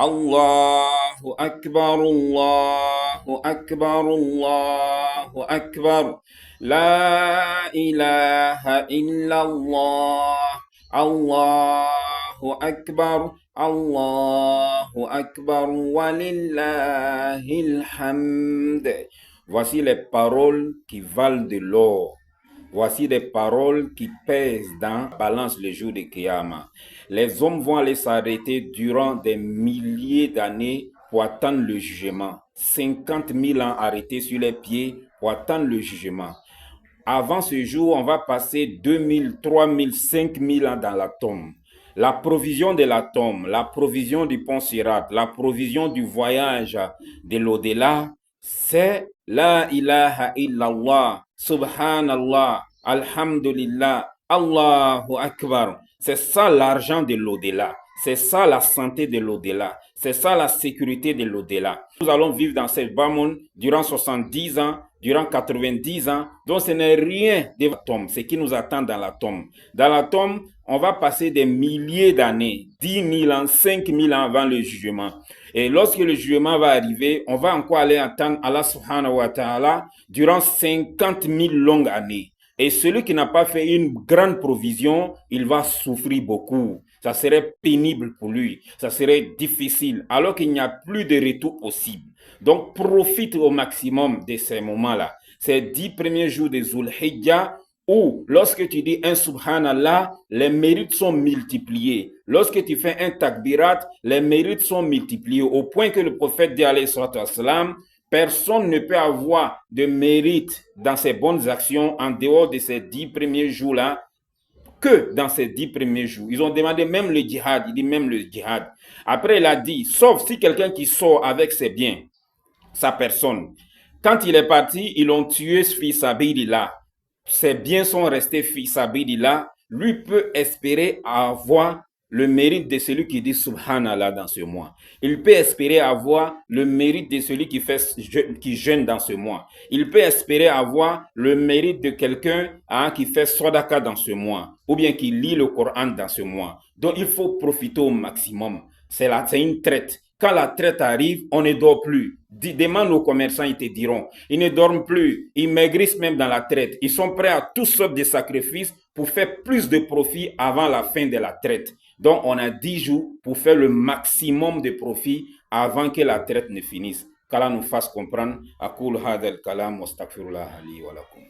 Allahu Akbar, Allahu Akbar, Allahu Akbar. La ilaha illallah. Allahu Akbar, Allahu Akbar, walillahil hamd. Voici les paroles qui valent de l'or. Voici des paroles qui pèsent dans la balance le jour de Kiyama. Les hommes vont aller s'arrêter durant des milliers d'années pour attendre le jugement. 50 000 ans arrêtés sur les pieds pour attendre le jugement. Avant ce jour, on va passer 2000, 3000, 5000 ans dans la tombe. La provision de la tombe, la provision du pont Sirat, la provision du voyage de l'au-delà, c'est la ilaha illallah, subhanallah, alhamdulillah, Allahu Akbar. C'est ça l'argent de l'au-delà. C'est ça la santé de l'au-delà. C'est ça la sécurité de l'au-delà. Nous allons vivre dans cette bas monde durant 70 ans, durant 90 ans. Donc ce n'est rien de la tombe, ce qui nous attend dans la tombe. Dans la tombe, on va passer des milliers d'années, 10 000 ans, 5 000 ans avant le jugement. Et lorsque le jugement va arriver, on va encore aller attendre Allah subhanahu wa ta'ala durant 50 000 longues années. Et celui qui n'a pas fait une grande provision, il va souffrir beaucoup. Ça serait pénible pour lui, ça serait difficile, alors qu'il n'y a plus de retour possible. Donc, profite au maximum de ces moments-là. Ces 10 premiers jours de Zulhijjah, où lorsque tu dis un subhanallah, les mérites sont multipliés. Lorsque tu fais un takbirat, les mérites sont multipliés. Au point que le prophète dit alayhi salatu wassalam, personne ne peut avoir de mérite dans ses bonnes actions en dehors de ces 10 premiers jours-là que dans ces 10 premiers jours. Ils ont demandé même le djihad. Il dit même le djihad. Après, il a dit, sauf si quelqu'un qui sort avec ses biens, sa personne. Quand il est parti, ils l'ont tué fi sabilillah. Ses biens sont restés fi sabilillah. Lui peut espérer avoir le mérite de celui qui dit subhanallah dans ce mois. Il peut espérer avoir le mérite de celui qui jeûne dans ce mois. Il peut espérer avoir le mérite de quelqu'un qui fait sadaqa dans ce mois ou bien qui lit le Coran dans ce mois. Donc il faut profiter au maximum. C'est une traite. Quand la traite arrive, on ne dort plus. Demande aux commerçants, ils te diront. Ils ne dorment plus. Ils maigrissent même dans la traite. Ils sont prêts à toutes sortes de sacrifices pour faire plus de profit avant la fin de la traite. Donc, on a 10 jours pour faire le maximum de profit avant que la traite ne finisse. Qu'Allah nous fasse comprendre. Aqul hadha al-kalam wa astaghfirullah li wa lakum.